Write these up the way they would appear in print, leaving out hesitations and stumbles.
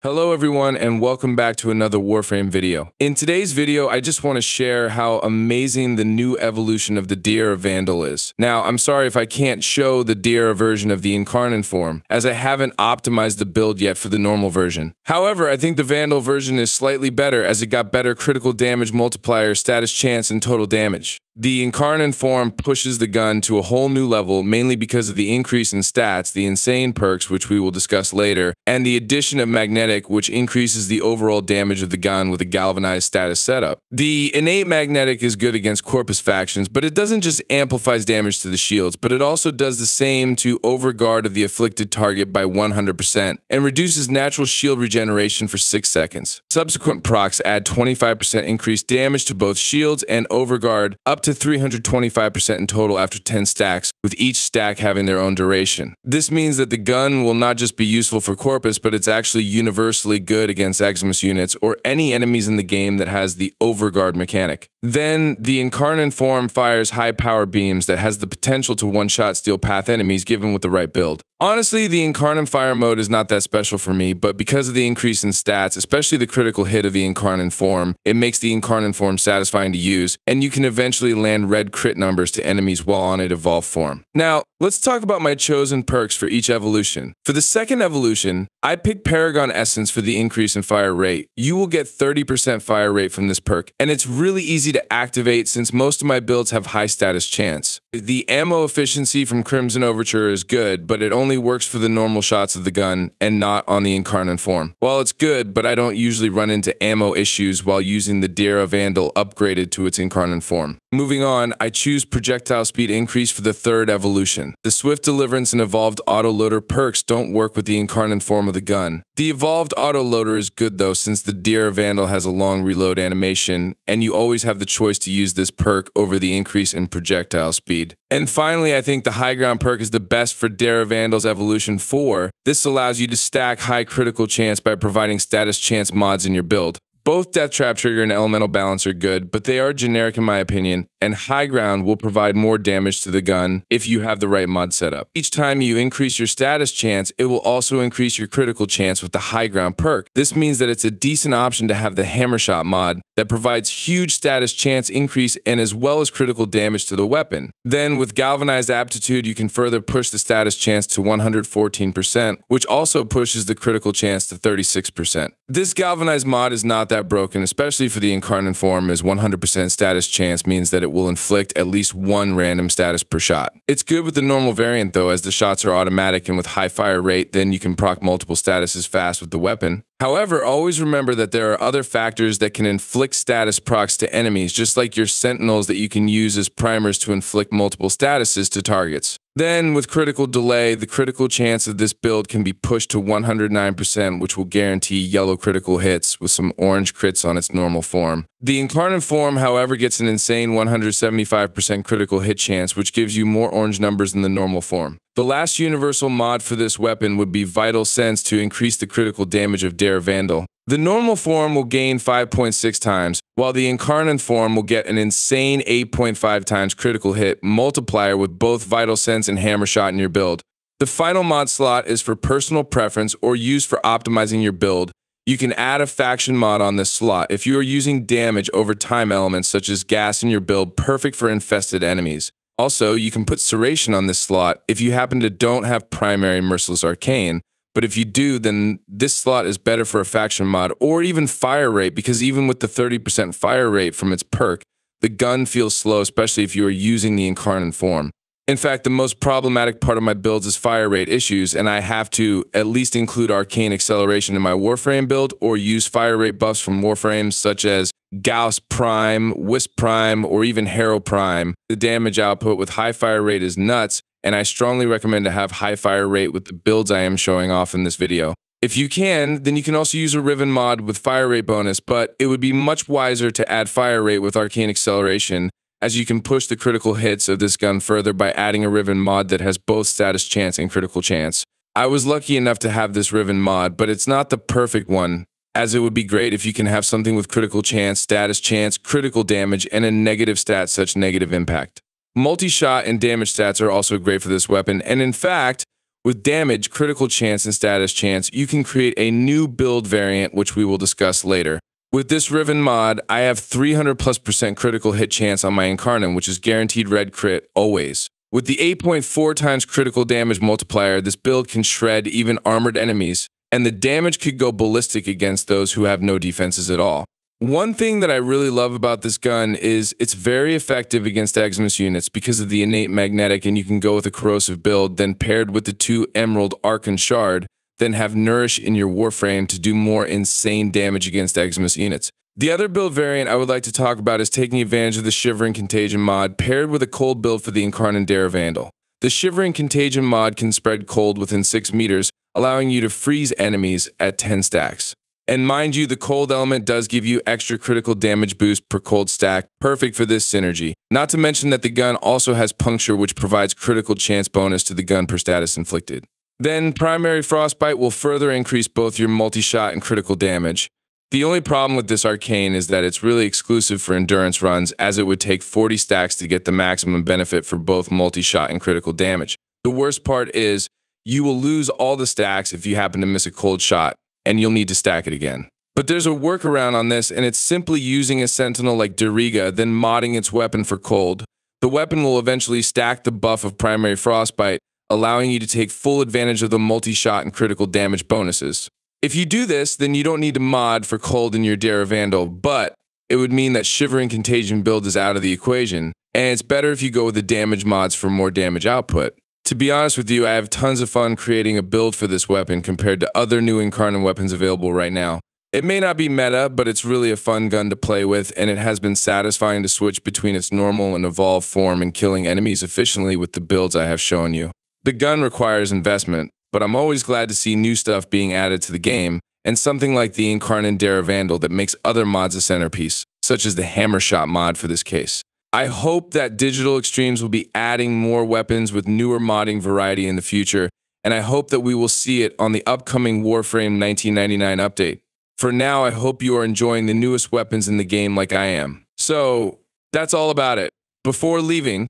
Hello everyone and welcome back to another Warframe video. In today's video, I just want to share how amazing the new evolution of the Dera Vandal is. Now, I'm sorry if I can't show the Dera version of the Incarnon form, as I haven't optimized the build yet for the normal version. However, I think the Vandal version is slightly better as it got better critical damage multiplier, status chance, and total damage. The Incarnon form pushes the gun to a whole new level, mainly because of the increase in stats, the insane perks, which we will discuss later, and the addition of magnetic, which increases the overall damage of the gun with a galvanized status setup. The innate magnetic is good against Corpus factions, but it doesn't just amplifies damage to the shields, but it also does the same to overguard of the afflicted target by 100%, and reduces natural shield regeneration for 6 seconds. Subsequent procs add 25% increased damage to both shields and overguard, up to 325% in total after 10 stacks, with each stack having their own duration. This means that the gun will not just be useful for Corpus, but it's actually universally good against Eximus units or any enemies in the game that has the overguard mechanic. Then, the Incarnon form fires high power beams that has the potential to one-shot steal path enemies given with the right build. Honestly, the Incarnon fire mode is not that special for me, but because of the increase in stats, especially the critical hit of the Incarnon form, it makes the Incarnon form satisfying to use, and you can eventually land red crit numbers to enemies while on an evolved form. Now, let's talk about my chosen perks for each evolution. For the second evolution, I picked Paragon Essence for the increase in fire rate. You will get 30% fire rate from this perk, and it's really easy to activate since most of my builds have high status chance. The ammo efficiency from Crimson Overture is good, but it only works for the normal shots of the gun and not on the Incarnon form. While it's good, but I don't usually run into ammo issues while using the Dera Vandal upgraded to its Incarnon form. Moving on, I choose Projectile Speed Increase for the third evolution. The Swift Deliverance and Evolved Autoloader perks don't work with the Incarnon form of the gun. The Evolved Autoloader is good though, since the Dera Vandal has a long reload animation, and you always have the choice to use this perk over the increase in projectile speed. And finally, I think the High Ground perk is the best for Dera Vandal's Evolution 4. This allows you to stack high critical chance by providing status chance mods in your build. Both Death Trap Trigger and Elemental Balance are good, but they are generic in my opinion, and High Ground will provide more damage to the gun if you have the right mod setup. Each time you increase your status chance, it will also increase your critical chance with the High Ground perk. This means that it's a decent option to have the Hammer Shot mod that provides huge status chance increase and as well as critical damage to the weapon. Then with Galvanized Aptitude, you can further push the status chance to 114%, which also pushes the critical chance to 36%. This Galvanized mod is not that broken, especially for the Incarnon form, as 100% status chance means that it will inflict at least one random status per shot. It's good with the normal variant though, as the shots are automatic and with high fire rate, then you can proc multiple statuses fast with the weapon. However, always remember that there are other factors that can inflict status procs to enemies, just like your sentinels that you can use as primers to inflict multiple statuses to targets. Then, with critical delay, the critical chance of this build can be pushed to 109%, which will guarantee yellow critical hits with some orange crits on its normal form. The Incarnon form, however, gets an insane 175% critical hit chance, which gives you more orange numbers than the normal form. The last universal mod for this weapon would be Vital Sense to increase the critical damage of Dera Vandal. The normal form will gain 5.6 times, while the Incarnon form will get an insane 8.5 times critical hit multiplier with both Vital Sense and Hammer Shot in your build. The final mod slot is for personal preference or used for optimizing your build. You can add a faction mod on this slot if you are using damage over time elements such as gas in your build, perfect for infested enemies. Also, you can put Serration on this slot if you happen to don't have primary Merciless Arcane, but if you do, then this slot is better for a faction mod or even fire rate, because even with the 30% fire rate from its perk, the gun feels slow, especially if you are using the Incarnon form. In fact, the most problematic part of my builds is fire rate issues, and I have to at least include Arcane Acceleration in my Warframe build or use fire rate buffs from Warframes such as Gauss Prime, Wisp Prime, or even Harrow Prime. The damage output with high fire rate is nuts, and I strongly recommend to have high fire rate with the builds I am showing off in this video. If you can, then you can also use a Riven mod with fire rate bonus, but it would be much wiser to add fire rate with Arcane Acceleration, as you can push the critical hits of this gun further by adding a Riven mod that has both status chance and critical chance. I was lucky enough to have this Riven mod, but it's not the perfect one, as it would be great if you can have something with critical chance, status chance, critical damage, and a negative stat such negative impact. Multi-shot and damage stats are also great for this weapon, and in fact, With damage, critical chance, and status chance, you can create a new build variant, which we will discuss later. With this riven mod, I have 300+% critical hit chance on my Incarnon, which is guaranteed red crit always. With the 8.4 times critical damage multiplier, this build can shred even armored enemies, and the damage could go ballistic against those who have no defenses at all. One thing that I really love about this gun is it's very effective against Eximus units because of the innate magnetic, and you can go with a corrosive build, then paired with the 2 Emerald Archon Shard, then have Nourish in your Warframe to do more insane damage against Eximus units. The other build variant I would like to talk about is taking advantage of the Shivering Contagion mod paired with a cold build for the Incarnon Dera Vandal. The Shivering Contagion mod can spread cold within 6 meters, allowing you to freeze enemies at 10 stacks. And mind you, the cold element does give you extra critical damage boost per cold stack, perfect for this synergy. Not to mention that the gun also has puncture, which provides critical chance bonus to the gun per status inflicted. Then primary frostbite will further increase both your multi-shot and critical damage. The only problem with this arcane is that it's really exclusive for endurance runs, as it would take 40 stacks to get the maximum benefit for both multi-shot and critical damage. The worst part is you will lose all the stacks if you happen to miss a cold shot, and you'll need to stack it again. But there's a workaround on this, and it's simply using a sentinel like Deriga, then modding its weapon for cold. The weapon will eventually stack the buff of primary frostbite, allowing you to take full advantage of the multi-shot and critical damage bonuses. If you do this, then you don't need to mod for cold in your Dera Vandal, but it would mean that Shivering Contagion build is out of the equation, and it's better if you go with the damage mods for more damage output. To be honest with you, I have tons of fun creating a build for this weapon compared to other new Incarnon weapons available right now. It may not be meta, but it's really a fun gun to play with, and it has been satisfying to switch between its normal and evolved form and killing enemies efficiently with the builds I have shown you. The gun requires investment, but I'm always glad to see new stuff being added to the game, and something like the Incarnon Dera Vandal that makes other mods a centerpiece, such as the Hammer Shot mod for this case. I hope that Digital Extremes will be adding more weapons with newer modding variety in the future, and I hope that we will see it on the upcoming Warframe 1999 update. For now, I hope you are enjoying the newest weapons in the game like I am. So, that's all about it. Before leaving,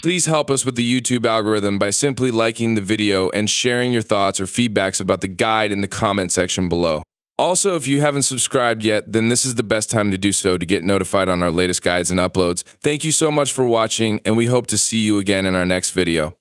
please help us with the YouTube algorithm by simply liking the video and sharing your thoughts or feedbacks about the guide in the comment section below. Also, if you haven't subscribed yet, then this is the best time to do so to get notified on our latest guides and uploads. Thank you so much for watching, and we hope to see you again in our next video.